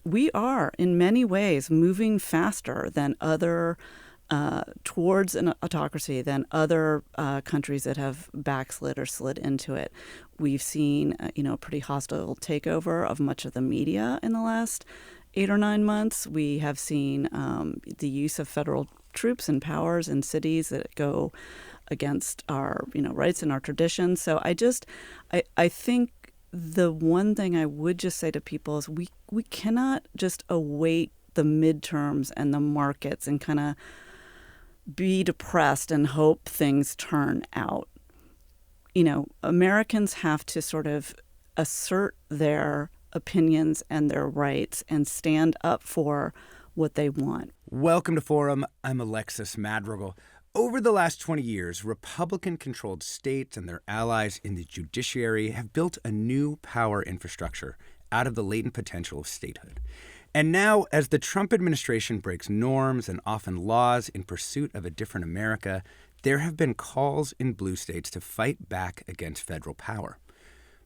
we are in many ways moving faster than other towards an autocracy than other countries that have backslid or slid into it. We've seen, a pretty hostile takeover of much of the media in the last 8 or 9 months. We have seen the use of federal troops and powers in cities that go against our, rights and our traditions. So I think the one thing I would just say to people is we cannot just await the midterms and the markets and kind of be depressed and hope things turn out. Americans have to sort of assert their opinions and their rights and stand up for what they want. Welcome to Forum. I'm Alexis Madrigal. Over the last 20 years, Republican-controlled states and their allies in the judiciary have built a new power infrastructure out of the latent potential of statehood. And now, as the Trump administration breaks norms and often laws in pursuit of a different America, there have been calls in blue states to fight back against federal power.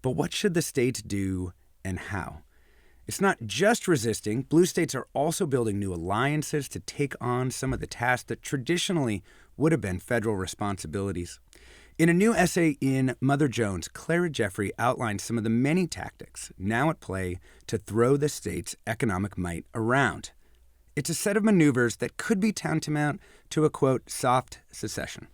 But what should the states do and how? It's not just resisting. Blue states are also building new alliances to take on some of the tasks that traditionally would have been federal responsibilities. In a new essay in Mother Jones, Clara Jeffrey outlines some of the many tactics now at play to throw the state's economic might around. It's a set of maneuvers that could be tantamount to a, quote, soft secession.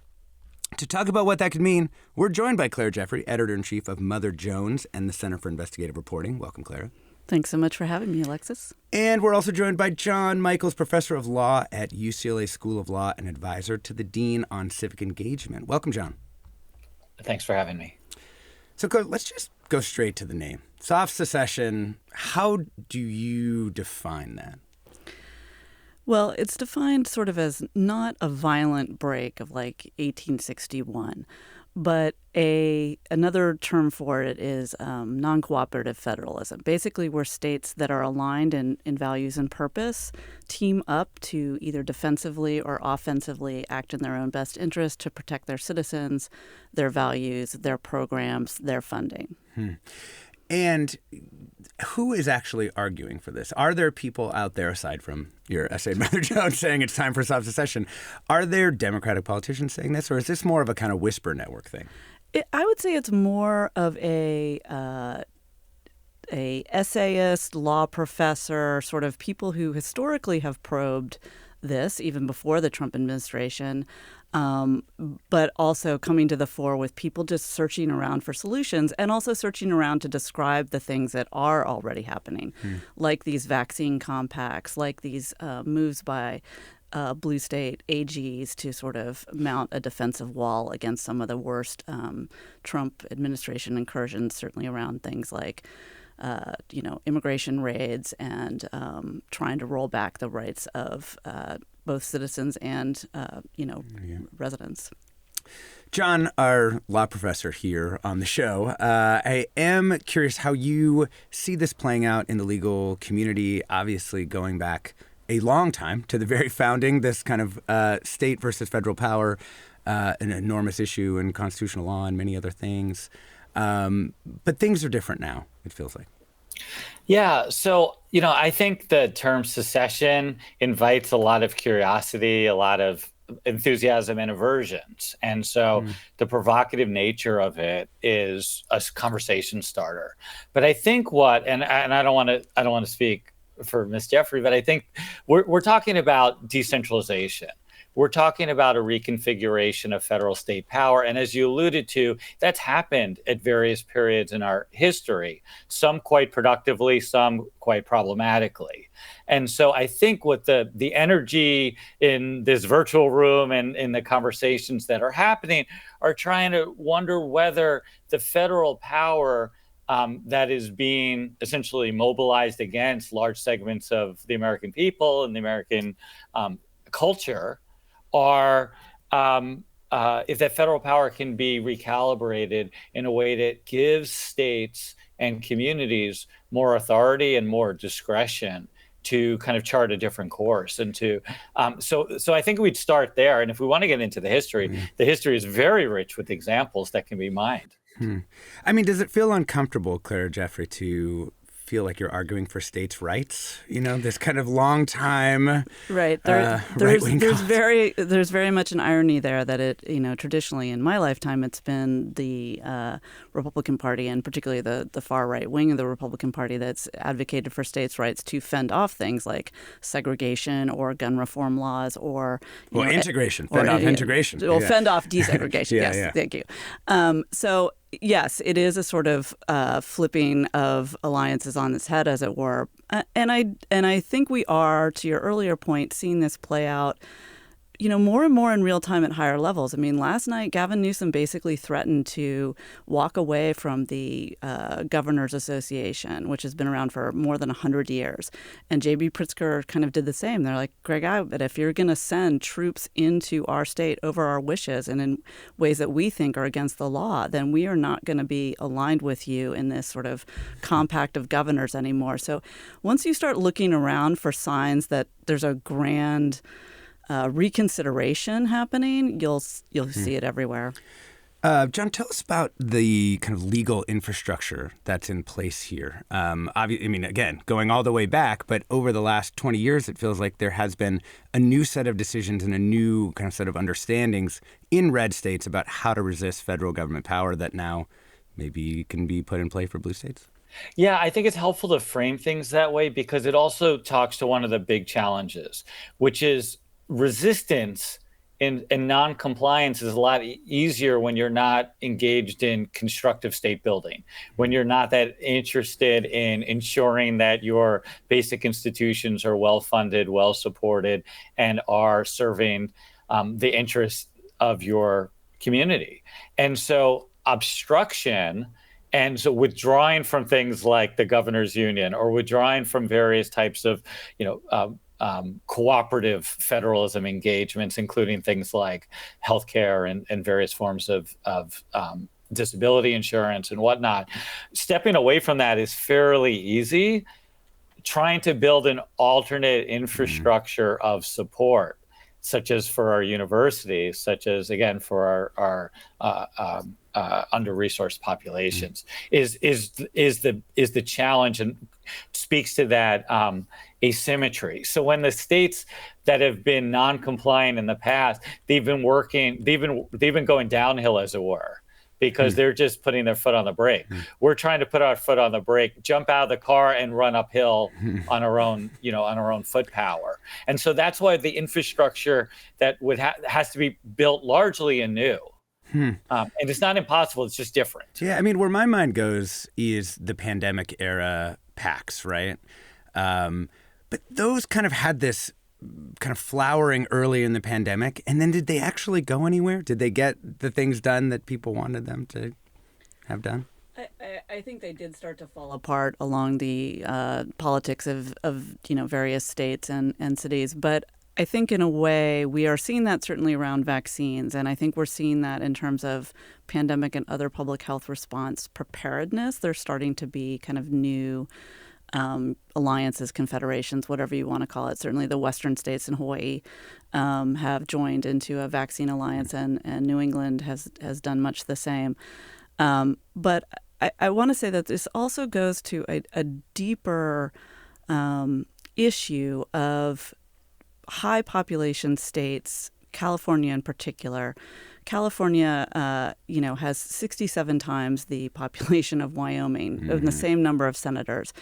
To talk about what that could mean, we're joined by Clara Jeffrey, editor-in-chief of Mother Jones and the Center for Investigative Reporting. Welcome, Clara. Thanks so much for having me, Alexis. And we're also joined by John Michaels, professor of law at UCLA School of Law and advisor to the Dean on Civic Engagement. Welcome, John. Thanks for having me. So let's just go straight to the name. Soft secession, how do you define that? Well, it's defined sort of as not a violent break of like 1861, but another term for it is non-cooperative federalism. Basically, where states that are aligned in values and purpose team up to either defensively or offensively act in their own best interest to protect their citizens, their values, their programs, their funding. And who is actually arguing for this? Are there people out there, aside from your essay, Mother Jones, saying it's time for soft secession, are there Democratic politicians saying this, or is this more of a kind of whisper network thing? I would say it's more of a essayist, law professor, sort of people who historically have probed this, even before the Trump administration, but also coming to the fore with people just searching around for solutions and also searching around to describe the things that are already happening, like these vaccine compacts, like these moves by blue state AGs to sort of mount a defensive wall against some of the worst Trump administration incursions, certainly around things like immigration raids and trying to roll back the rights of both citizens and, residents. John, our law professor here on the show, I am curious how you see this playing out in the legal community, obviously going back a long time to the very founding, this kind of state versus federal power, an enormous issue in constitutional law and many other things. But things are different now, it feels like. Yeah. So, I think the term secession invites a lot of curiosity, a lot of enthusiasm and aversions. And so the provocative nature of it is a conversation starter. But I think and I don't want to speak for Ms. Jeffrey, but I think we're talking about decentralization. We're talking about a reconfiguration of federal state power. And as you alluded to, that's happened at various periods in our history, some quite productively, some quite problematically. And so I think what the energy in this virtual room and in the conversations that are happening are trying to wonder whether the federal power that is being essentially mobilized against large segments of the American people and the American culture are if that federal power can be recalibrated in a way that gives states and communities more authority and more discretion to kind of chart a different course. And to so I think we'd start there. And if we want to get into the history is very rich with examples that can be mined. I mean, does it feel uncomfortable, Clara Jeffrey, to feel like you're arguing for states' rights. This kind of long time, right. There's very much an irony there that it, traditionally in my lifetime, it's been the Republican Party, and particularly the far right wing of the Republican Party, that's advocated for states' rights to fend off things like segregation or gun reform laws or integration, fend off integration. Well, fend off desegregation. Yes, thank you. So yes, it is a sort of flipping of alliances on its head, as it were. And I think we are, to your earlier point, seeing this play out, more and more in real time at higher levels. I mean, last night, Gavin Newsom basically threatened to walk away from the Governors Association, which has been around for more than 100 years. And J.B. Pritzker kind of did the same. They're like, Greg Abbott, if you're going to send troops into our state over our wishes and in ways that we think are against the law, then we are not going to be aligned with you in this sort of compact of governors anymore. So once you start looking around for signs that there's a grand reconsideration happening, you'll see it everywhere. John, tell us about the kind of legal infrastructure that's in place here. Again, going all the way back, but over the last 20 years, it feels like there has been a new set of decisions and a new kind of set of understandings in red states about how to resist federal government power that now maybe can be put in play for blue states. Yeah, I think it's helpful to frame things that way because it also talks to one of the big challenges, which is resistance and non-compliance is a lot easier when you're not engaged in constructive state building, when you're not that interested in ensuring that your basic institutions are well-funded, well-supported, and are serving the interests of your community. And so obstruction and so withdrawing from things like the Governors Union or withdrawing from various types of, cooperative federalism engagements, including things like healthcare and various forms of disability insurance and whatnot. Stepping away from that is fairly easy. Trying to build an alternate infrastructure of support, such as for our universities, such as, again, for our under-resourced populations, is the challenge and speaks to that asymmetry. So when the states that have been non-compliant in the past, they've been going downhill, as it were, because they're just putting their foot on the brake. We're trying to put our foot on the brake, jump out of the car and run uphill on our own, on our own foot power. And so that's why the infrastructure that has to be built largely anew. And it's not impossible, it's just different. Yeah, I mean, where my mind goes is the pandemic era PACs, right? But those kind of had this kind of flowering early in the pandemic. And then did they actually go anywhere? Did they get the things done that people wanted them to have done? I think they did start to fall apart along the politics of various states and cities. But I think in a way we are seeing that certainly around vaccines. And I think we're seeing that in terms of pandemic and other public health response preparedness. There's starting to be kind of new alliances, confederations, whatever you want to call it. Certainly the Western states and Hawaii have joined into a vaccine alliance, and New England has done much the same. But I want to say that this also goes to a deeper issue of high population states, California in particular. California, has 67 times the population of Wyoming, and the same number of senators.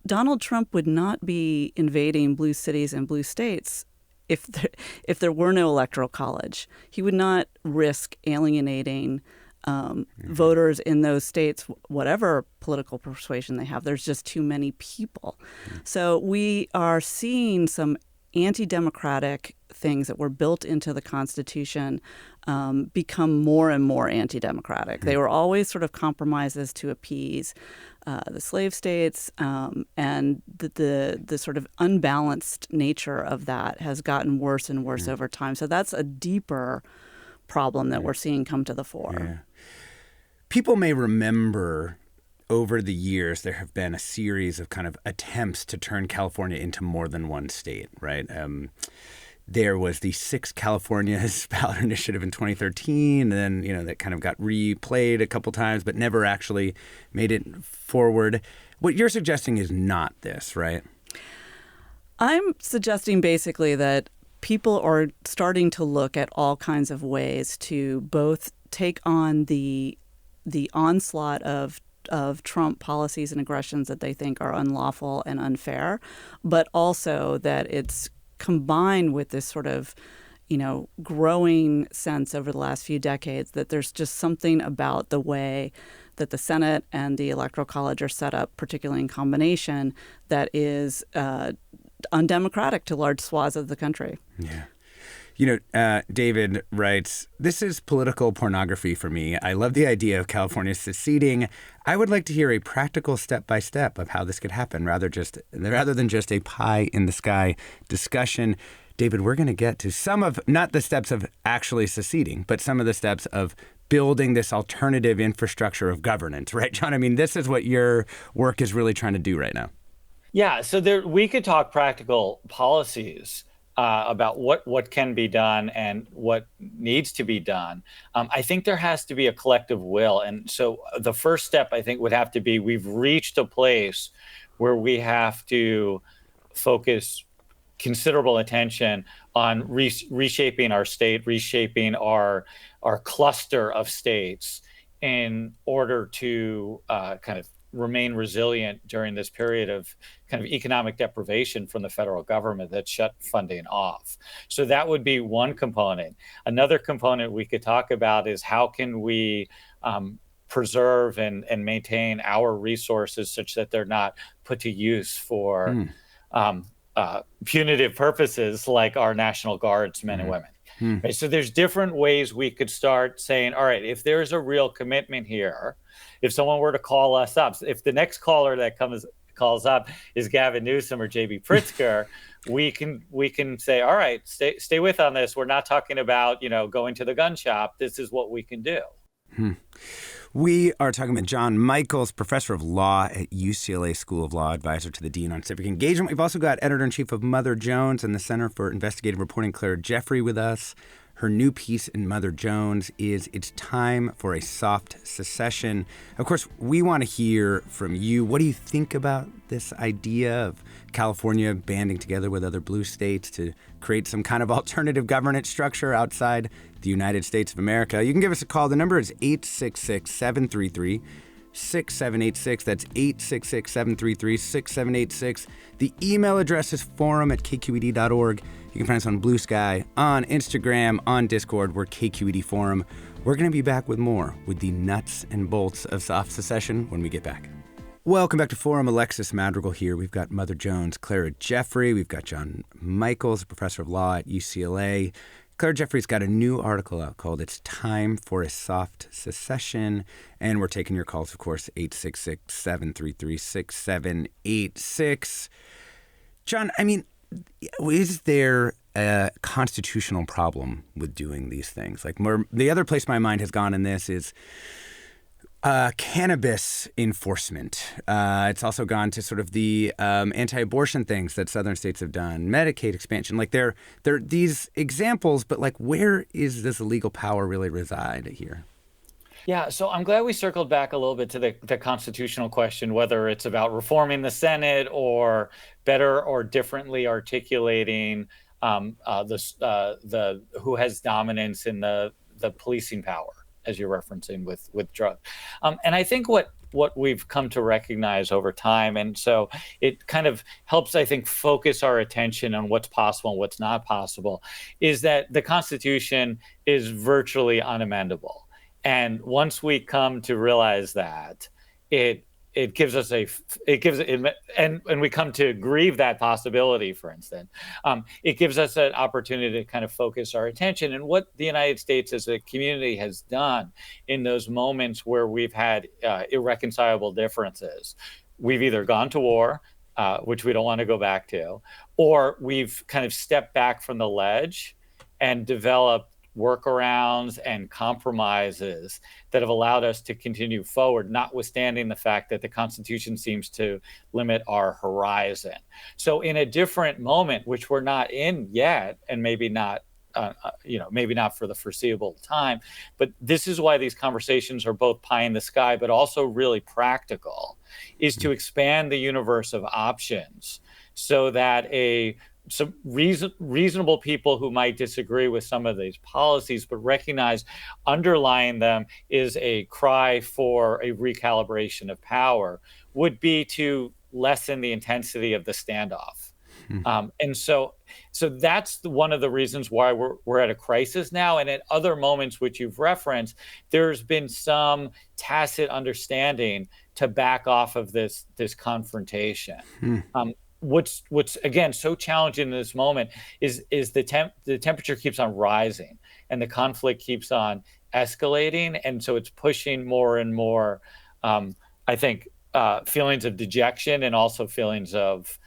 Donald Trump would not be invading blue cities and blue states if there were no electoral college. He would not risk alienating voters in those states, whatever political persuasion they have. There's just too many people. So we are seeing some anti-democratic things that were built into the Constitution become more and more anti-democratic. They were always sort of compromises to appease the slave states, and the sort of unbalanced nature of that has gotten worse and worse over time. So that's a deeper problem that we're seeing come to the fore. Yeah. People may remember over the years, there have been a series of kind of attempts to turn California into more than one state, right? There was the Six Californians ballot initiative in 2013, and then, that kind of got replayed a couple times, but never actually made it forward. What you're suggesting is not this, right? I'm suggesting basically that people are starting to look at all kinds of ways to both take on the onslaught of Trump policies and aggressions that they think are unlawful and unfair, but also that it's combined with this sort of, growing sense over the last few decades that there's just something about the way that the Senate and the Electoral College are set up, particularly in combination, that is undemocratic to large swaths of the country. Yeah. David writes, "This is political pornography for me. I love the idea of California seceding. I would like to hear a practical step-by-step of how this could happen rather than just a pie-in-the-sky discussion." David, we're going to get to some of, not the steps of actually seceding, but some of the steps of building this alternative infrastructure of governance, right, John? I mean, this is what your work is really trying to do right now. Yeah, so we could talk practical policies about what can be done and what needs to be done. I think there has to be a collective will. And so the first step, I think, would have to be we've reached a place where we have to focus considerable attention on reshaping our state, reshaping our cluster of states in order to kind of remain resilient during this period of kind of economic deprivation from the federal government that shut funding off. So that would be one component. Another component we could talk about is how can we preserve and maintain our resources such that they're not put to use for punitive purposes like our National Guard's men and women. Right? So there's different ways we could start saying, all right, if there's a real commitment here, if someone were to call us up, if the next caller that calls up is Gavin Newsom or JB Pritzker, we can say, all right, stay with on this. We're not talking about, going to the gun shop. This is what we can do. We are talking with John Michaels, professor of law at UCLA School of Law, advisor to the dean on civic engagement. We've also got editor-in-chief of Mother Jones and the Center for Investigative Reporting, Claire Jeffrey, with us. Her new piece in Mother Jones is "It's Time for a Soft Secession." Of course, we want to hear from you. What do you think about this idea of California banding together with other blue states to create some kind of alternative governance structure outside the United States of America? You can give us a call. The number is 866-733-6786. That's 866-733-6786. The email address is forum@kqed.org. You can find us on Blue Sky, on Instagram, on Discord. We're KQED Forum. We're going to be back with more with the nuts and bolts of soft secession when we get back. Welcome back to Forum. Alexis Madrigal here. We've got Mother Jones, Clara Jeffrey. We've got John Michaels, a professor of law at UCLA. Claire Jeffrey's got a new article out called "It's Time for a Soft Secession." And we're taking your calls, of course, 866-733-6786. John, I mean, is there a constitutional problem with doing these things? Like, the other place my mind has gone in this is cannabis enforcement. It's also gone to sort of the anti-abortion things that southern states have done, Medicaid expansion. Like, there are these examples, but like, where is this legal power really reside here? Yeah, so I'm glad we circled back a little bit to the constitutional question, whether it's about reforming the Senate or better or differently articulating the who has dominance in the policing power, as you're referencing with drug. And I think what we've come to recognize over time, and so it kind of helps, I think, focus our attention on what's possible and what's not possible, is that the Constitution is virtually unamendable. And once we come to realize that, and we come to grieve that possibility, for instance, it gives us an opportunity to kind of focus our attention. And what the United States as a community has done in those moments where we've had irreconcilable differences, we've either gone to war, which we don't want to go back to, or we've kind of stepped back from the ledge and developed workarounds and compromises that have allowed us to continue forward, notwithstanding the fact that the Constitution seems to limit our horizon. So in a different moment, which we're not in yet, and maybe not maybe not for the foreseeable time. But this is why these conversations are both pie in the sky, but also really practical, is to expand the universe of options so that some reasonable people who might disagree with some of these policies, but recognize underlying them is a cry for a recalibration of power, would be to lessen the intensity of the standoff. And so that's one of the reasons why we're at a crisis now. And at other moments, which you've referenced, there's been some tacit understanding to back off of this confrontation. What's again so challenging in this moment is the temperature keeps on rising and the conflict keeps on escalating, and so it's pushing more and more. I think feelings of dejection and also feelings of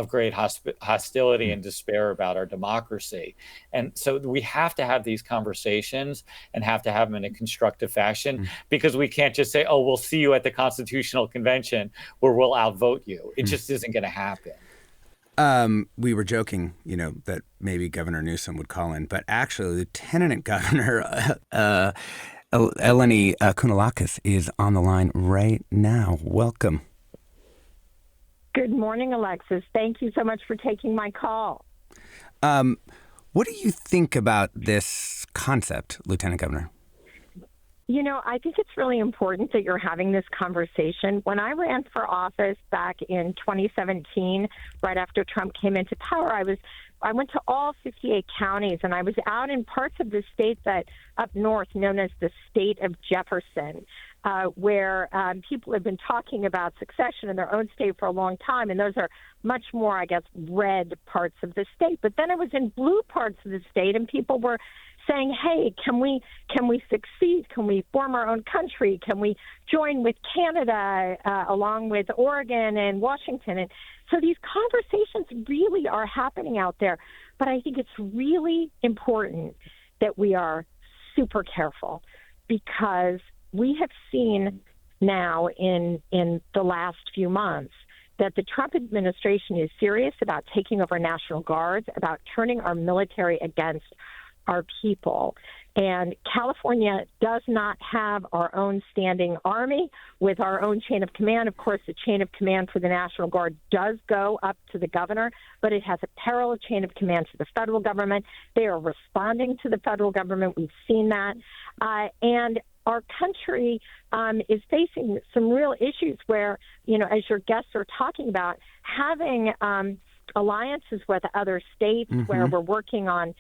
great hostility and despair about our democracy. And so we have to have these conversations and have to have them in a constructive fashion, because we can't just say, oh, we'll see you at the Constitutional Convention where we'll outvote you. It just isn't going to happen. We were joking, that maybe Governor Newsom would call in, but actually Lieutenant Governor Eleni Kounalakis is on the line right now. Welcome. Good morning, Alexis. Thank you so much for taking my call. What do you think about this concept, Lieutenant Governor? I think it's really important that you're having this conversation. When I ran for office back in 2017, right after Trump came into power, I went to all 58 counties, and I was out in parts of the state that up north known as the state of Jefferson, where people have been talking about secession in their own state for a long time, and those are much more, I guess, red parts of the state. But then I was in blue parts of the state, and people were saying, hey, can we succeed? Can we form our own country? Can we join with Canada along with Oregon and Washington? And so these conversations really are happening out there. But I think it's really important that we are super careful, because we have seen now in the last few months that the Trump administration is serious about taking over National Guards, about turning our military against our people. And California does not have our own standing army with our own chain of command. Of course, the chain of command for the National Guard does go up to the governor, but it has a parallel chain of command to the federal government. They are responding to the federal government. We've seen that. And our country is facing some real issues where, as your guests are talking about, having alliances with other states where we're working on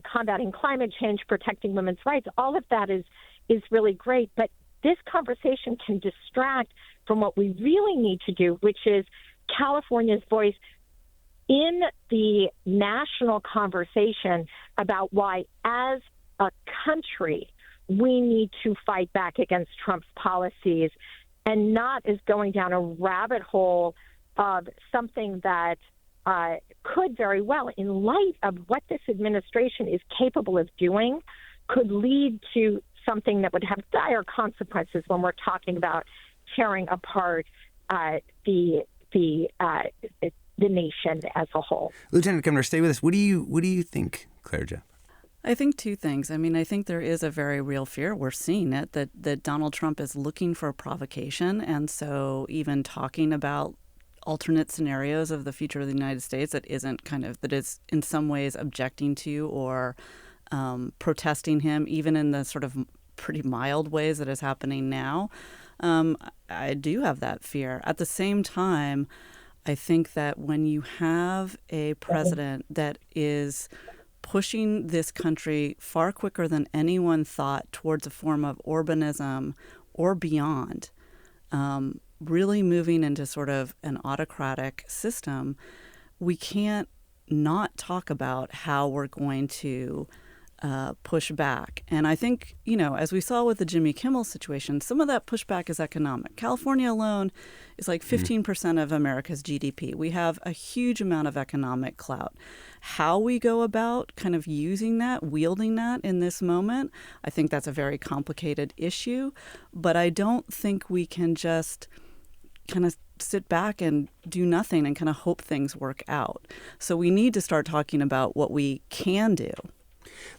combating climate change, protecting women's rights. All of that is really great. But this conversation can distract from what we really need to do, which is California's voice in the national conversation about why, as a country, we need to fight back against Trump's policies, and not as going down a rabbit hole of something that could very well, in light of what this administration is capable of doing, could lead to something that would have dire consequences when we're talking about tearing apart the nation as a whole. Lieutenant Governor, stay with us. What do you think, Claire Jeff? I think two things. I mean, I think there is a very real fear. We're seeing it, that Donald Trump is looking for a provocation. And so even talking about alternate scenarios of the future of the United States that is in some ways objecting to or protesting him, even in the sort of pretty mild ways that is happening now. I do have that fear. At the same time, I think that when you have a president that is pushing this country far quicker than anyone thought towards a form of Orbanism or beyond, really moving into sort of an autocratic system, we can't not talk about how we're going to push back. And I think, as we saw with the Jimmy Kimmel situation, some of that pushback is economic. California alone is like 15% of America's GDP. We have a huge amount of economic clout. How we go about kind of using that, wielding that in this moment, I think that's a very complicated issue. But I don't think we can just kind of sit back and do nothing and kind of hope things work out. So we need to start talking about what we can do.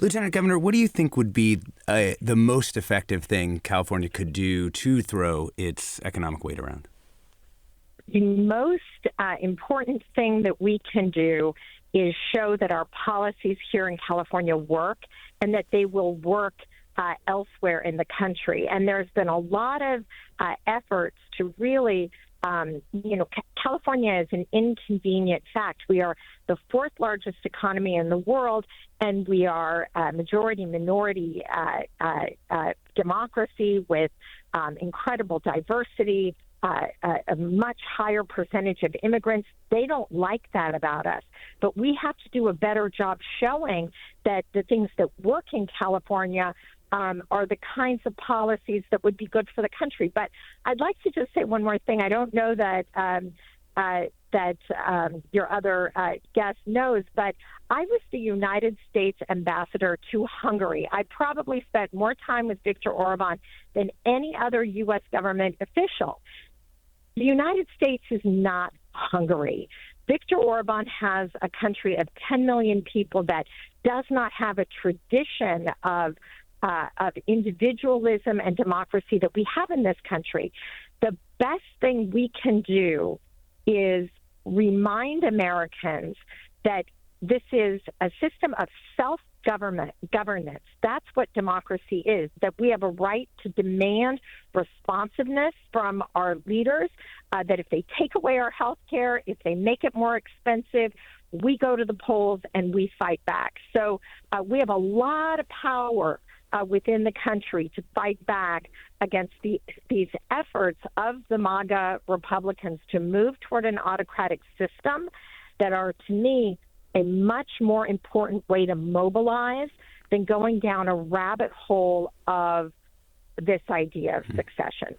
Lieutenant Governor, what do you think would be the most effective thing California could do to throw its economic weight around? The most important thing that we can do is show that our policies here in California work and that they will work elsewhere in the country. And there's been a lot of efforts to really California is an inconvenient fact. We are the fourth largest economy in the world, and we are a majority-minority democracy with incredible diversity, a much higher percentage of immigrants. They don't like that about us. But we have to do a better job showing that the things that work in California are the kinds of policies that would be good for the country. But I'd like to just say one more thing. I don't know that your other guest knows, but I was the United States ambassador to Hungary. I probably spent more time with Viktor Orban than any other U.S. government official. The United States is not Hungary. Viktor Orban has a country of 10 million people that does not have a tradition of individualism and democracy that we have in this country. The best thing we can do is remind Americans that this is a system of self-governance. That's what democracy is, that we have a right to demand responsiveness from our leaders, that if they take away our health care, if they make it more expensive, we go to the polls and we fight back. So we have a lot of power within the country to fight back against these efforts of the MAGA Republicans to move toward an autocratic system that are, to me, a much more important way to mobilize than going down a rabbit hole of this idea of secession.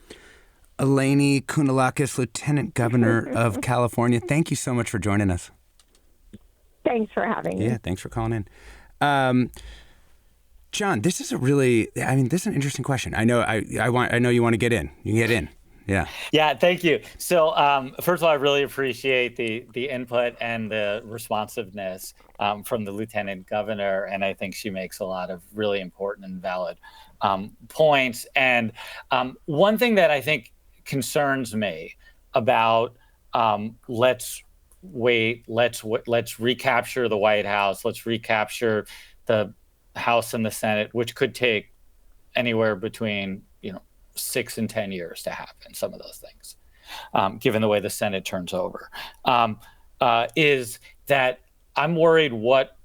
Eleni Kounalakis, Lieutenant Governor of California, thank you so much for joining us. Thanks for having me. Yeah, thanks for calling in. John, this is this is an interesting question. I know you want to get in. You can get in. Yeah. Yeah, thank you. So first of all, I really appreciate the input and the responsiveness from the Lieutenant Governor, and I think she makes a lot of really important and valid points. And one thing that I think concerns me about let's recapture the White House, let's recapture the House and the Senate, which could take anywhere between 6 and 10 years to happen, some of those things, given the way the Senate turns over, is that I'm worried what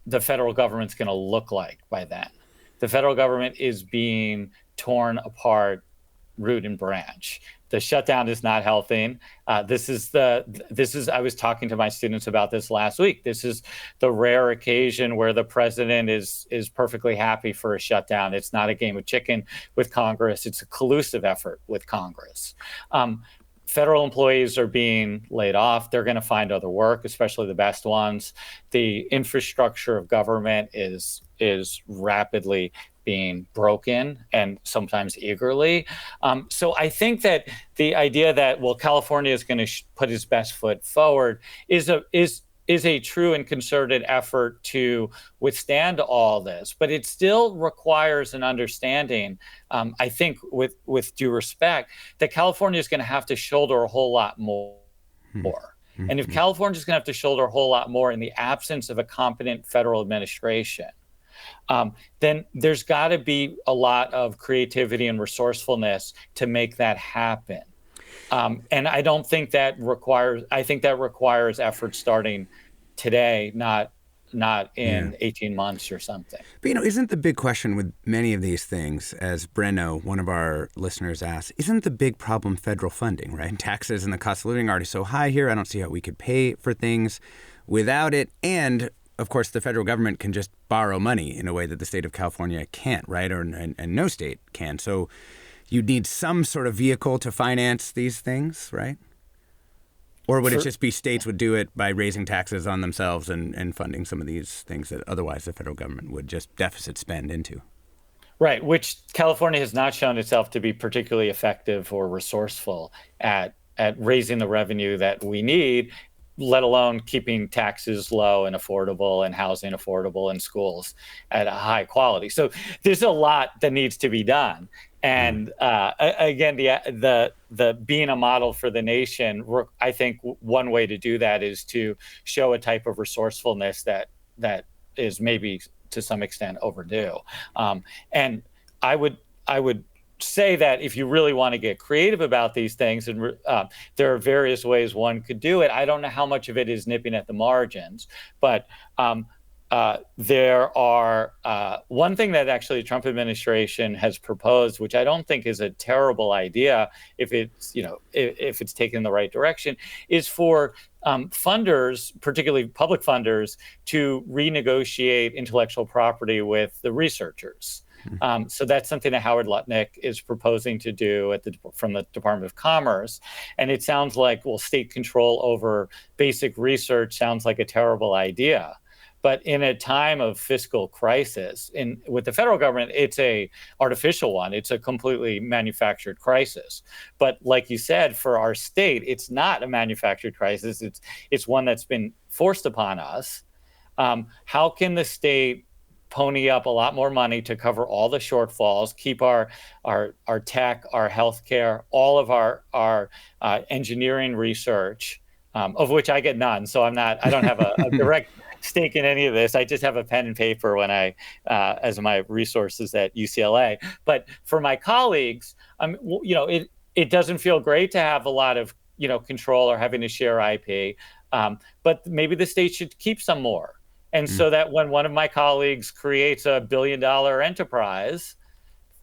the federal government's going to look like by then. The federal government is being torn apart root and branch. The shutdown is not helping. I was talking to my students about this last week. This is the rare occasion where the president is perfectly happy for a shutdown. It's not a game of chicken with Congress. It's a collusive effort with Congress. Federal employees are being laid off. They're going to find other work, especially the best ones. The infrastructure of government is rapidly being broken, and sometimes eagerly. So I think that the idea that, California is going to put its best foot forward is a true and concerted effort to withstand all this. But it still requires an understanding, I think, with due respect, that California is going to have to shoulder a whole lot more. Mm-hmm. And if California is going to have to shoulder a whole lot more in the absence of a competent federal administration, then there's got to be a lot of creativity and resourcefulness to make that happen. And I don't think that requires, I think that requires effort starting today, not in 18 months or something. But, isn't the big question with many of these things, as Breno, one of our listeners, asked, isn't the big problem federal funding, right? Taxes and the cost of living are already so high here. I don't see how we could pay for things without it. And of course, the federal government can just borrow money in a way that the state of California can't, right? And no state can. So you'd need some sort of vehicle to finance these things, right? Or would it just be states would do it by raising taxes on themselves and funding some of these things that otherwise the federal government would just deficit spend into? Right, which California has not shown itself to be particularly effective or resourceful at raising the revenue that we need, let alone keeping taxes low and affordable and housing affordable and schools at a high quality. So there's a lot that needs to be done. And again, the being a model for the nation, I think one way to do that is to show a type of resourcefulness that is maybe to some extent overdue. And I would say that if you really want to get creative about these things, and there are various ways one could do it. I don't know how much of it is nipping at the margins, but there are one thing that actually the Trump administration has proposed, which I don't think is a terrible idea if it's if it's taken in the right direction, is for funders, particularly public funders, to renegotiate intellectual property with the researchers. So that's something that Howard Lutnick is proposing to do from the Department of Commerce. And it sounds like, well, state control over basic research sounds like a terrible idea. But in a time of fiscal crisis, with the federal government, it's a artificial one. It's a completely manufactured crisis. But like you said, for our state, it's not a manufactured crisis. It's one that's been forced upon us. How can the state pony up a lot more money to cover all the shortfalls, keep our tech, our healthcare, all of our engineering research, of which I get none. So I don't have a direct stake in any of this. I just have a pen and paper when as my resources at UCLA. But for my colleagues, it doesn't feel great to have a lot of control or having to share IP. But maybe the state should keep some more. And so that when one of my colleagues creates a $1 billion enterprise,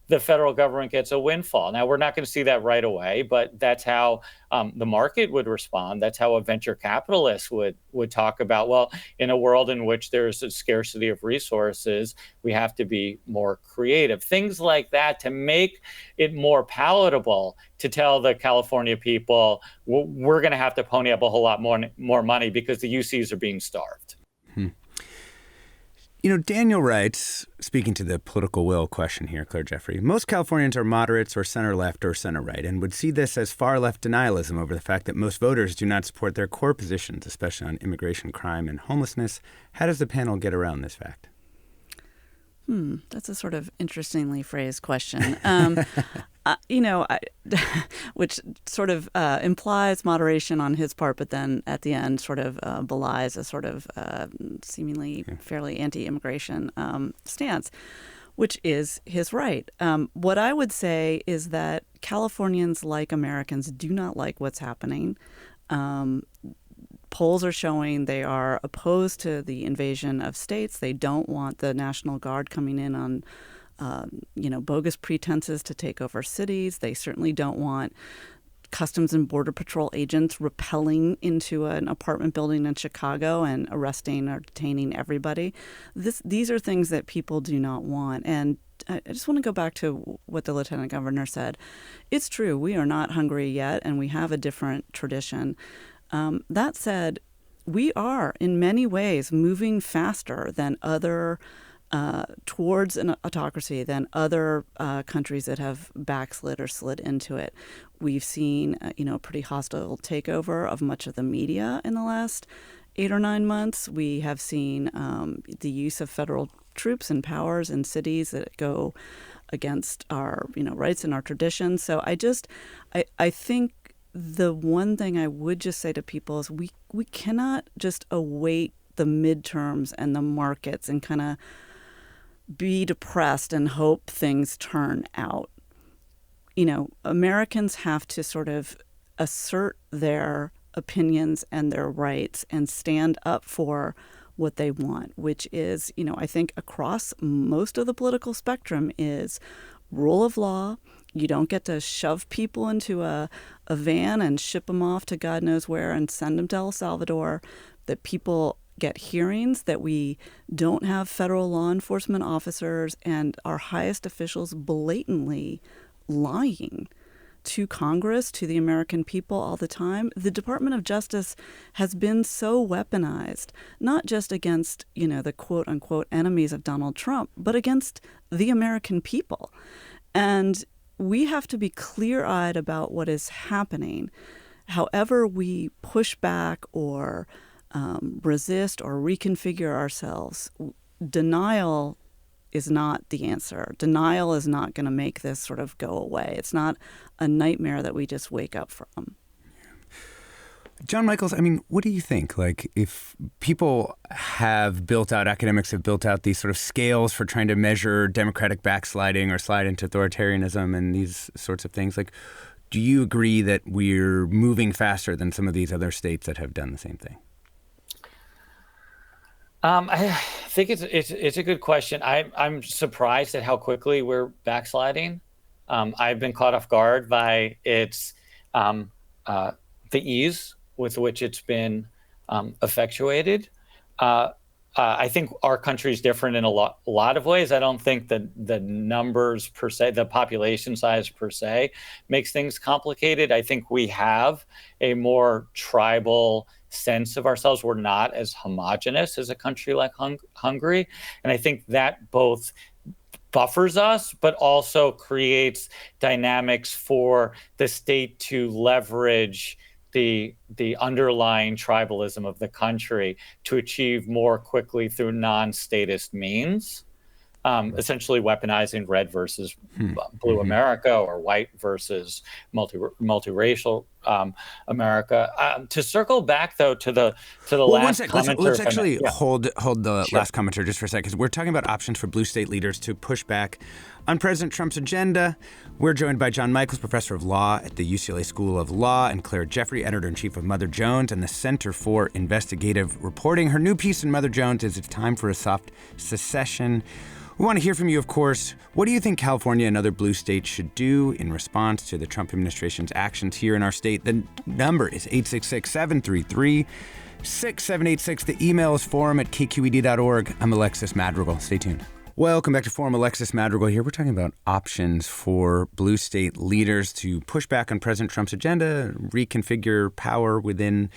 the federal government gets a windfall. Now, we're not going to see that right away, but that's how the market would respond. That's how a venture capitalist would talk about, well, in a world in which there's a scarcity of resources, we have to be more creative. Things like that to make it more palatable to tell the California people, we're going to have to pony up a whole lot more money because the UCs are being starved. Daniel writes, speaking to the political will question here, Claire Jeffrey, most Californians are moderates or center-left or center-right and would see this as far-left denialism over the fact that most voters do not support their core positions, especially on immigration, crime, and homelessness. How does the panel get around this fact? That's a sort of interestingly phrased question. Which sort of implies moderation on his part, but then at the end sort of belies a sort of seemingly fairly anti-immigration stance, which is his right. What I would say is that Californians, like Americans, do not like what's happening. Polls are showing they are opposed to the invasion of states. They don't want the National Guard coming in on bogus pretenses to take over cities. They certainly don't want Customs and Border Patrol agents rappelling into an apartment building in Chicago and arresting or detaining everybody. These are things that people do not want. And I just want to go back to what the Lieutenant Governor said. It's true, we are not hungry yet, and we have a different tradition. That said, we are in many ways moving faster than other towards an autocracy than other countries that have backslid or slid into it. We've seen, a pretty hostile takeover of much of the media in the last 8 or 9 months. We have seen the use of federal troops and powers in cities that go against our, rights and our traditions. So I think the one thing I would just say to people is we cannot just await the midterms and the markets and kind of be depressed and hope things turn out. Americans have to sort of assert their opinions and their rights and stand up for what they want, which is, I think across most of the political spectrum is rule of law. You don't get to shove people into a van and ship them off to God knows where and send them to El Salvador. That people get hearings, that we don't have federal law enforcement officers and our highest officials blatantly lying to Congress, to the American people all the time. The Department of Justice has been so weaponized, not just against, the quote unquote enemies of Donald Trump, but against the American people. And we have to be clear-eyed about what is happening. However we push back or resist or reconfigure ourselves, denial is not the answer. Denial is not going to make this sort of go away. It's not a nightmare that we just wake up from. John Michaels, what do you think? Like, if people academics have built out these sort of scales for trying to measure democratic backsliding or slide into authoritarianism and these sorts of things, like, do you agree that we're moving faster than some of these other states that have done the same thing? I think it's a good question. I'm surprised at how quickly we're backsliding. I've been caught off guard by the ease with which it's been effectuated. I think our country is different in a lot of ways. I don't think that the numbers per se, the population size per se, makes things complicated. I think we have a more tribal sense of ourselves. We're not as homogenous as a country like Hungary. And I think that both buffers us, but also creates dynamics for the state to leverage the underlying tribalism of the country to achieve more quickly through non-statist means, essentially weaponizing red versus blue America or white versus multiracial America. To circle back though to the last commenter, let's actually hold the last commenter just for a second, because we're talking about options for blue state leaders to push back on President Trump's agenda. We're joined by John Michaels, professor of law at the UCLA School of Law, and Claire Jeffrey, editor-in-chief of Mother Jones and the Center for Investigative Reporting. Her new piece in Mother Jones is "It's Time for a Soft Secession." We want to hear from you, of course. What do you think California and other blue states should do in response to the Trump administration's actions here in our state? The number is 866-733-6786. The email is forum@kqed.org. I'm Alexis Madrigal. Stay tuned. Welcome back to Forum. Alexis Madrigal here. We're talking about options for blue state leaders to push back on President Trump's agenda, reconfigure power within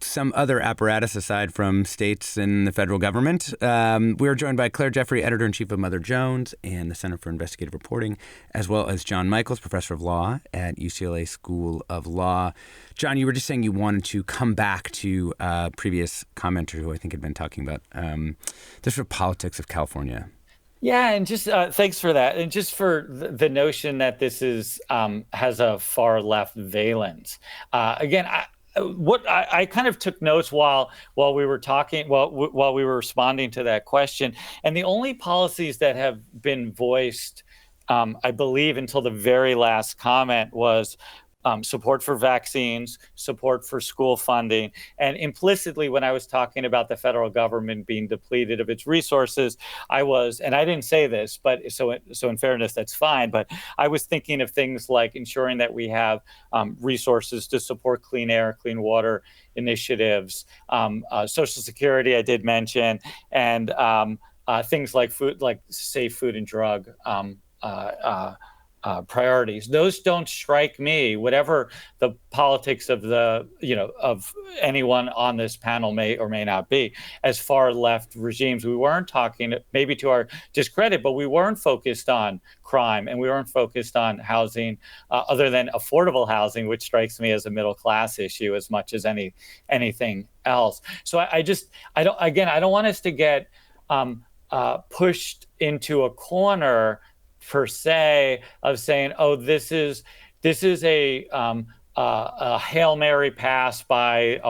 some other apparatus aside from states and the federal government. We are joined by Claire Jeffrey, editor-in-chief of Mother Jones and the Center for Investigative Reporting, as well as John Michaels, professor of law at UCLA School of Law. John, you were just saying you wanted to come back to a previous commenter who I think had been talking about the sort of politics of California. Yeah, and just thanks for that. And just for the notion that this is has a far left valence. Again, I kind of took notes while we were talking, while we were responding to that question. And the only policies that have been voiced, I believe, until the very last comment was support for vaccines, support for school funding. And implicitly, when I was talking about the federal government being depleted of its resources, and I didn't say this, but so in fairness, that's fine. But I was thinking of things like ensuring that we have resources to support clean air, clean water initiatives, Social Security, I did mention, and things like food, like safe food and drug priorities. Those don't strike me, whatever the politics of of anyone on this panel may or may not be, as far left regimes. We weren't talking, maybe to our discredit, but we weren't focused on crime and we weren't focused on housing, other than affordable housing, which strikes me as a middle class issue as much as anything else. So I don't want us to get pushed into a corner per se of saying, oh, this is a Hail Mary pass by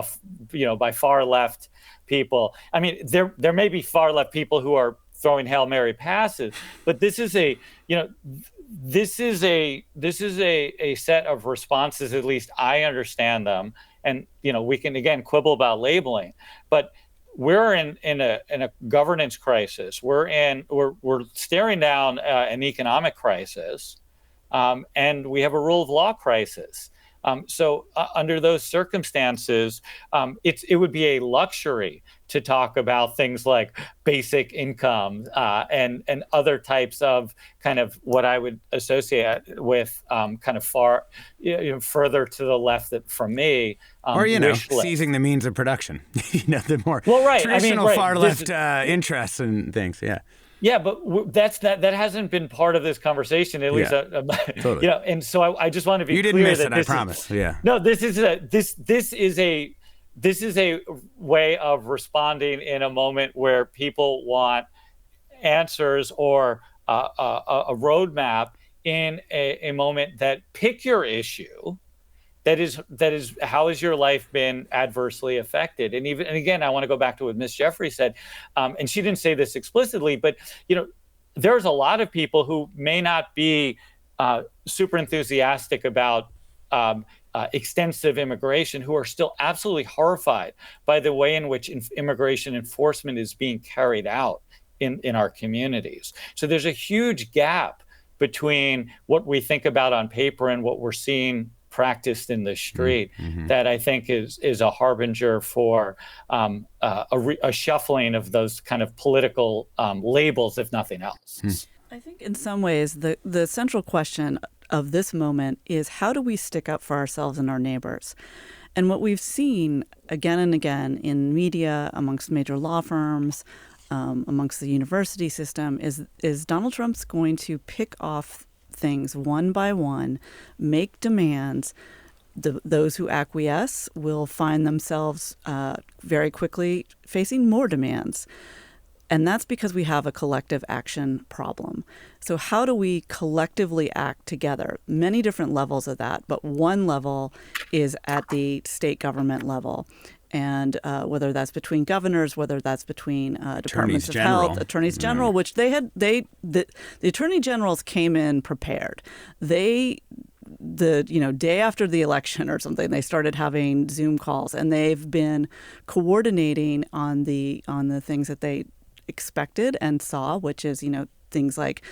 by far left people. I mean, there may be far left people who are throwing Hail Mary passes, but this is a set of responses, at least I understand them. And we can again quibble about labeling, but we're in a governance crisis. We're staring down an economic crisis, and we have a rule of law crisis. Under those circumstances, it would be a luxury to talk about things like basic income and other types of kind of what I would associate with kind of far further to the left from me. Or, seizing the means of production, the more traditional far left interests and things. Yeah. Yeah, but that hasn't been part of this conversation, at least. Totally. And so I just want to be clear. You didn't miss it, I promise. Yeah. No, this is a way of responding in a moment where people want answers or a roadmap in a moment that pick your issue. That is how has your life been adversely affected? And again, I want to go back to what Ms. Jeffrey said, and she didn't say this explicitly, but there's a lot of people who may not be super enthusiastic about extensive immigration who are still absolutely horrified by the way in which immigration enforcement is being carried out in our communities. So there's a huge gap between what we think about on paper and what we're seeing practiced in the street that I think is a harbinger for a shuffling of those kind of political labels, if nothing else. I think in some ways the central question of this moment is how do we stick up for ourselves and our neighbors? And what we've seen again and again in media, amongst major law firms, amongst the university system, is Donald Trump's going to pick off things one by one, make demands. Those who acquiesce will find themselves very quickly facing more demands. And that's because we have a collective action problem. So how do we collectively act together? Many different levels of that, but one level is at the state government level. And whether that's between governors, whether that's between departments of health, attorneys general, which the attorney generals came in prepared. Day after the election or something, they started having Zoom calls, and they've been coordinating on the things that they expected and saw, which is things like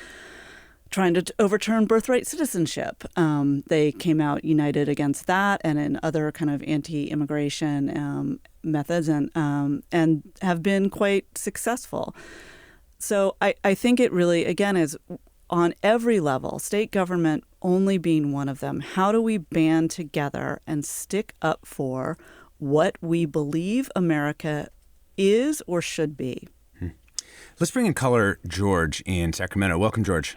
trying to overturn birthright citizenship. They came out united against that and in other kind of anti-immigration methods and have been quite successful. So I think it really, again, is on every level, state government only being one of them. How do we band together and stick up for what we believe America is or should be? Let's bring in caller George in Sacramento. Welcome, George.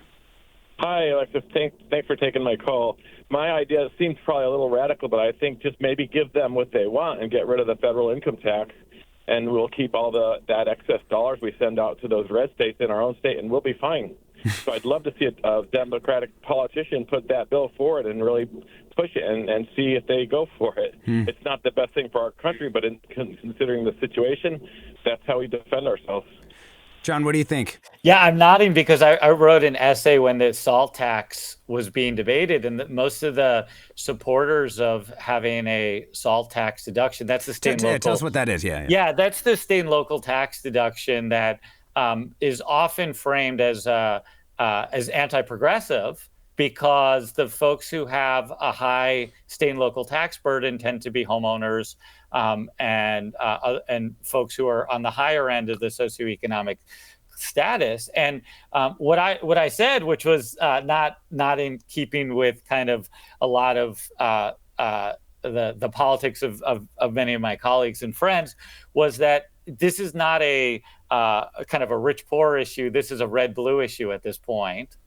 Hi, Alexis. Thanks for taking my call. My idea seems probably a little radical, but I think just maybe give them what they want and get rid of the federal income tax, and we'll keep all that excess dollars we send out to those red states in our own state, and we'll be fine. So I'd love to see a Democratic politician put that bill forward and really push it and see if they go for it. It's not the best thing for our country, but considering the situation, that's how we defend ourselves. John, what do you think? Yeah, I'm nodding because I wrote an essay when the SALT tax was being debated, and most of the supporters of having a SALT tax deduction, that's the state and local. Tell us what that is. Yeah, that's the state and local tax deduction that is often framed as anti-progressive because the folks who have a high state and local tax burden tend to be homeowners and folks who are on the higher end of the socioeconomic status. And what I said, which was not in keeping with kind of a lot of the politics of many of my colleagues and friends, was that this is not a kind of a rich-poor issue. This is a red-blue issue at this point.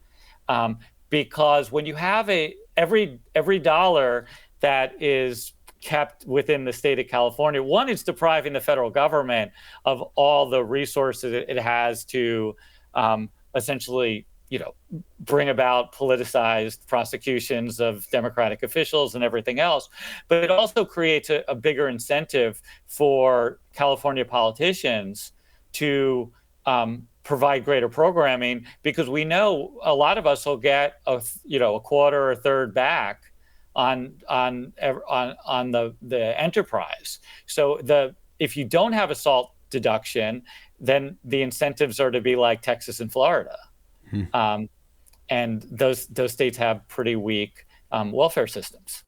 Because when you have every dollar that is kept within the state of California, one, it's depriving the federal government of all the resources it has to essentially, bring about politicized prosecutions of Democratic officials and everything else. But it also creates a bigger incentive for California politicians to provide greater programming, because we know a lot of us will get a quarter or a third back on the enterprise. So if you don't have a SALT deduction, then the incentives are to be like Texas and Florida, and those states have pretty weak welfare systems.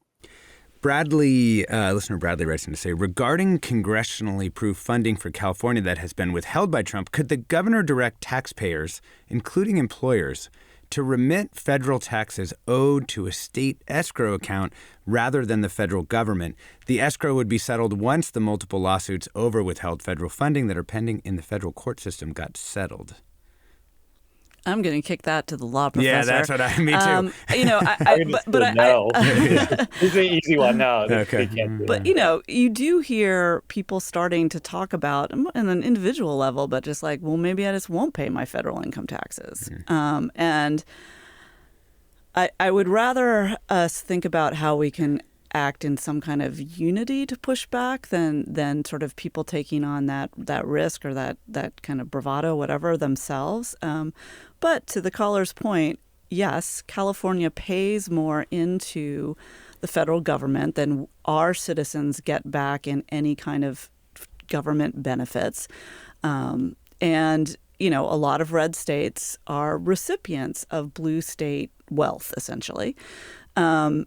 Listener Bradley writes in to say, regarding congressionally approved funding for California that has been withheld by Trump, could the governor direct taxpayers, including employers, to remit federal taxes owed to a state escrow account rather than the federal government? The escrow would be settled once the multiple lawsuits over withheld federal funding that are pending in the federal court system got settled. I'm going to kick that to the law professor. Yeah, that's what me too. It's an easy one. No, okay. But you do hear people starting to talk about, on an individual level, but just like, well, maybe I just won't pay my federal income taxes. And I would rather us think about how we can act in some kind of unity to push back than sort of people taking on that risk or that kind of bravado, whatever, themselves. But to the caller's point, yes, California pays more into the federal government than our citizens get back in any kind of government benefits. And, a lot of red states are recipients of blue state wealth, essentially. And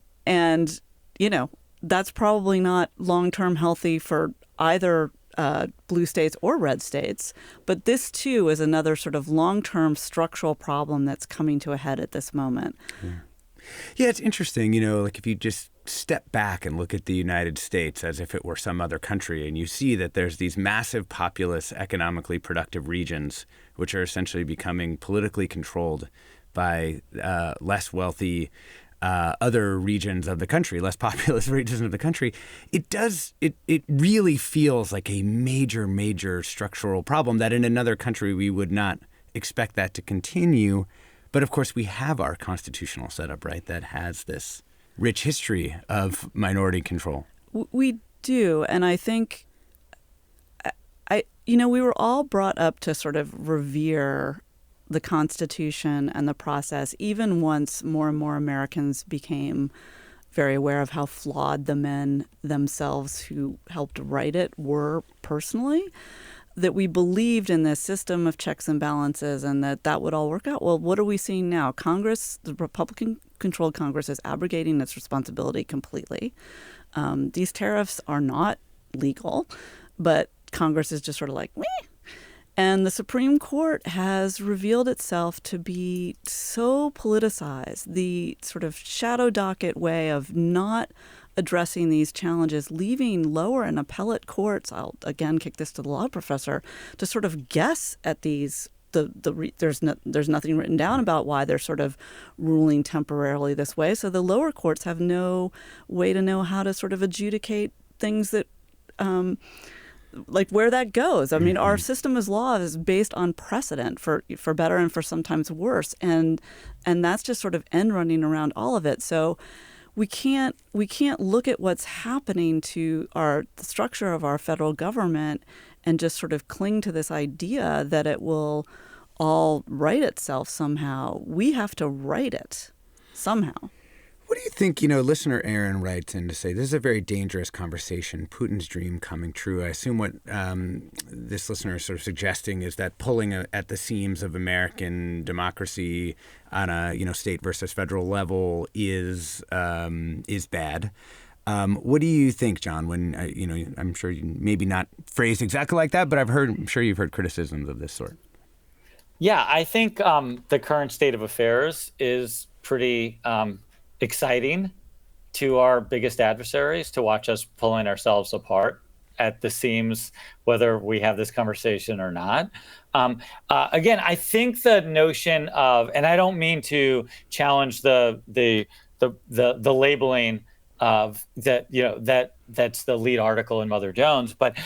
that's probably not long-term healthy for either blue states or red states. But this, too, is another sort of long-term structural problem that's coming to a head at this moment. Yeah, it's interesting, like if you just step back and look at the United States as if it were some other country, and you see that there's these massive, populous, economically productive regions which are essentially becoming politically controlled by less wealthy other regions of the country, less populous regions of the country, it really feels like a major, major structural problem that in another country we would not expect that to continue. But of course, we have our constitutional setup, right, that has this rich history of minority control. We do. And I think, we were all brought up to sort of revere the Constitution and the process, even once more and more Americans became very aware of how flawed the men themselves who helped write it were personally, that we believed in this system of checks and balances and that would all work out. Well, what are we seeing now? Congress, the Republican-controlled Congress, is abrogating its responsibility completely. These tariffs are not legal, but Congress is just sort of like, meh. And the Supreme Court has revealed itself to be so politicized, the sort of shadow docket way of not addressing these challenges, leaving lower and appellate courts, I'll again kick this to the law professor, to sort of guess at these. There's nothing written down about why they're sort of ruling temporarily this way. So the lower courts have no way to know how to sort of adjudicate things that like where that goes. I mean, our system as law is based on precedent for better and for sometimes worse. And that's just sort of end running around all of it. So we can't look at what's happening to the structure of our federal government and just sort of cling to this idea that it will all right itself somehow. We have to right it somehow. What do you think, listener Aaron writes in to say, this is a very dangerous conversation, Putin's dream coming true. I assume what this listener is sort of suggesting is that pulling at the seams of American democracy on a, state versus federal level is bad. What do you think, John, when, I'm sure you maybe not phrased exactly like that, but I'm sure you've heard criticisms of this sort. Yeah, I think the current state of affairs is pretty exciting to our biggest adversaries to watch us pulling ourselves apart at the seams, whether we have this conversation or not. Again, I think the notion of, and I don't mean to challenge the labeling of that, that's the lead article in Mother Jones, but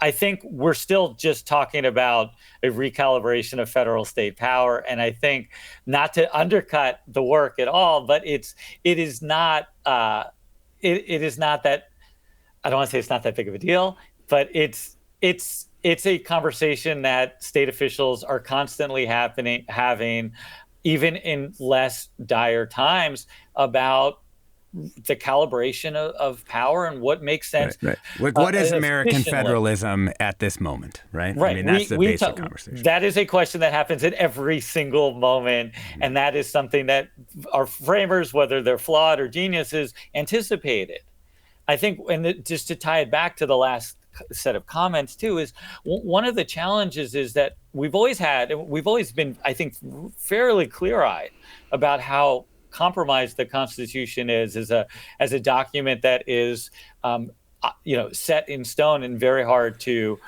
I think we're still just talking about a recalibration of federal state power. And I think, not to undercut the work at all, but it is not that, I don't want to say it's not that big of a deal, but it's a conversation that state officials are constantly having, even in less dire times, about the calibration of power and what makes sense. Right. What is American federalism at this moment, right? Right. I mean, that's the basic conversation. That is a question that happens at every single moment. Mm-hmm. And that is something that our framers, whether they're flawed or geniuses, anticipated. I think, and just to tie it back to the last set of comments too, is one of the challenges is that we've always been, I think, fairly clear-eyed about how compromised the Constitution is as a document that is, set in stone and very hard to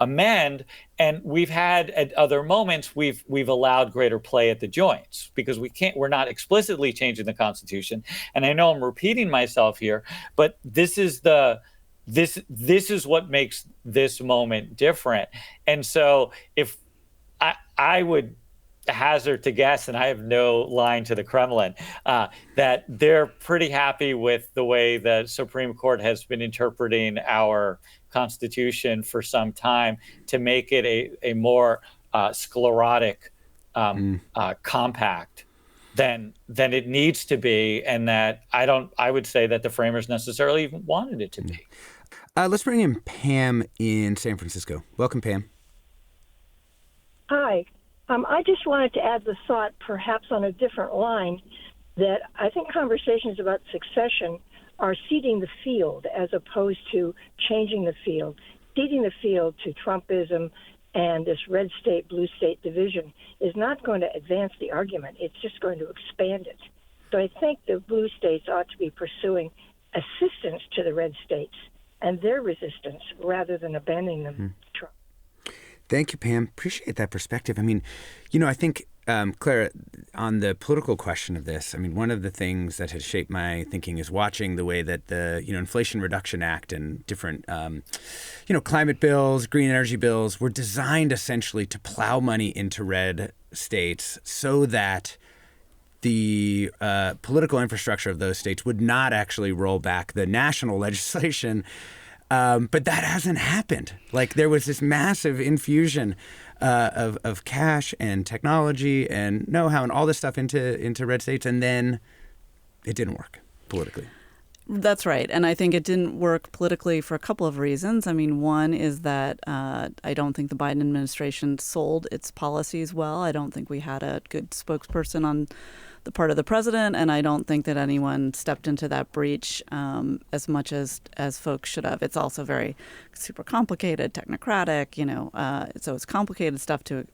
amend. And we've had at other moments we've allowed greater play at the joints because we're not explicitly changing the Constitution. And I know I'm repeating myself here, but this is what makes this moment different. And so if I would hazard to guess, and I have no line to the Kremlin, that they're pretty happy with the way the Supreme Court has been interpreting our Constitution for some time to make it a more sclerotic compact than it needs to be, and that I would say that the framers necessarily even wanted it to be. Let's bring in Pam in San Francisco. Welcome, Pam. Hi. I just wanted to add the thought, perhaps on a different line, that I think conversations about succession are seeding the field as opposed to changing the field. Seeding the field to Trumpism and this red state, blue state division is not going to advance the argument. It's just going to expand it. So I think the blue states ought to be pursuing assistance to the red states and their resistance rather than abandoning them to Trump. Thank you, Pam. Appreciate that perspective. I mean, I think, Clara, on the political question of this, I mean, one of the things that has shaped my thinking is watching the way that the, Inflation Reduction Act and different, climate bills, green energy bills were designed essentially to plow money into red states so that the political infrastructure of those states would not actually roll back the national legislation. But that hasn't happened. Like, there was this massive infusion of cash and technology and know-how and all this stuff into red states, and then it didn't work politically. That's right. And I think it didn't work politically for a couple of reasons. I mean, one is that I don't think the Biden administration sold its policies well. I don't think we had a good spokesperson on the part of the president, and I don't think that anyone stepped into that breach as much as folks should have. It's also very super complicated, technocratic, so it's complicated stuff to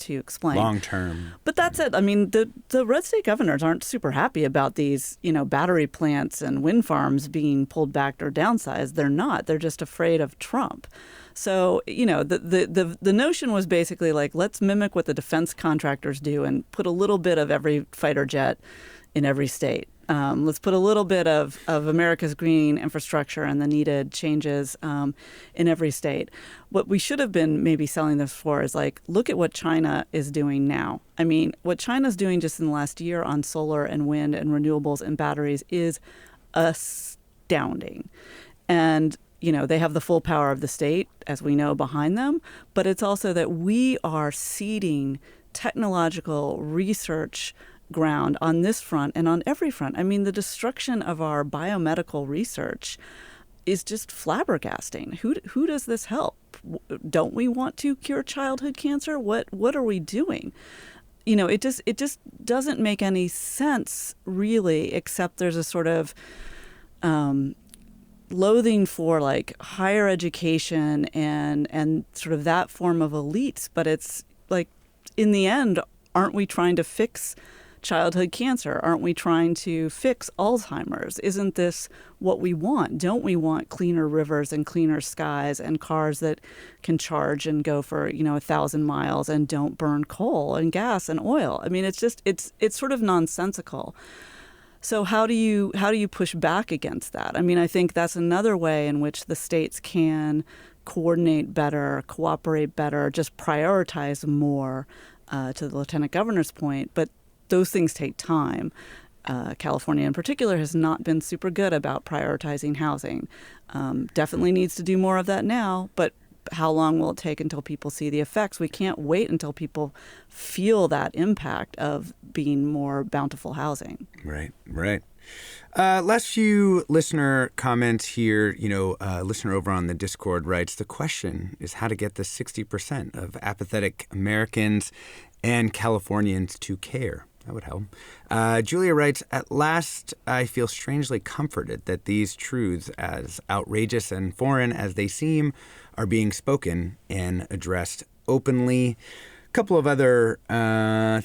explain. Long term. But that's it. I mean, the red state governors aren't super happy about these, battery plants and wind farms being pulled back or downsized. They're not. They're just afraid of Trump. So, the notion was basically like, let's mimic what the defense contractors do and put a little bit of every fighter jet in every state. Let's put a little bit of America's green infrastructure and the needed changes in every state. What we should have been maybe selling this for is like, look at what China is doing now. I mean, what China's doing just in the last year on solar and wind and renewables and batteries is astounding. And they have the full power of the state, as we know, behind them. But it's also that we are seeding technological research ground on this front and on every front. I mean, the destruction of our biomedical research is just flabbergasting. Who does this help? Don't we want to cure childhood cancer? What are we doing? It just doesn't make any sense, really, except there's a sort of loathing for like higher education and sort of that form of elites. But it's like, in the end, aren't we trying to fix childhood cancer? Aren't we trying to fix Alzheimer's? Isn't this what we want? Don't we want cleaner rivers and cleaner skies and cars that can charge and go for 1,000 miles and don't burn coal and gas and oil? I mean, it's sort of nonsensical. So how do you push back against that? I mean, I think that's another way in which the states can coordinate better, cooperate better, just prioritize more, to the lieutenant governor's point. But those things take time. California in particular has not been super good about prioritizing housing. Definitely needs to do more of that now, but how long will it take until people see the effects? We can't wait until people feel that impact of being more bountiful housing. Right. Last few listener comments here. Listener over on the Discord writes, the question is how to get the 60% of apathetic Americans and Californians to care That would help. Julia writes, at last I feel strangely comforted that these truths, as outrageous and foreign as they seem, are being spoken and addressed openly. A couple of other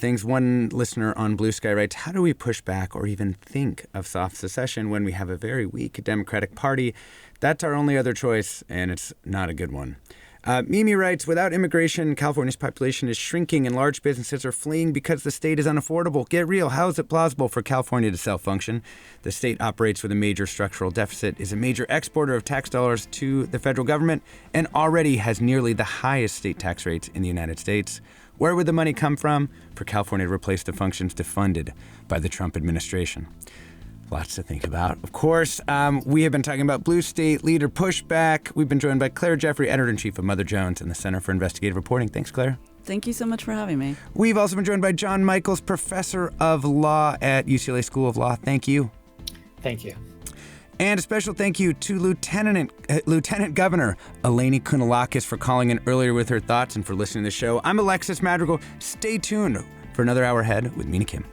things. One listener on Blue Sky writes, how do we push back or even think of soft secession when we have a very weak Democratic Party? That's our only other choice, and it's not a good one. Mimi writes, without immigration, California's population is shrinking and large businesses are fleeing because the state is unaffordable. Get real. How is it plausible for California to self-function? The state operates with a major structural deficit, is a major exporter of tax dollars to the federal government, and already has nearly the highest state tax rates in the United States. Where would the money come from for California to replace the functions defunded by the Trump administration? Lots to think about. Of course, we have been talking about Blue State Leader Pushback. We've been joined by Claire Jeffrey, Editor-in-Chief of Mother Jones and the Center for Investigative Reporting. Thanks, Claire. Thank you so much for having me. We've also been joined by John Michaels, Professor of Law at UCLA School of Law. Thank you. Thank you. And a special thank you to Lieutenant Governor Eleni Kounalakis for calling in earlier with her thoughts and for listening to the show. I'm Alexis Madrigal. Stay tuned for another hour ahead with Mina Kim.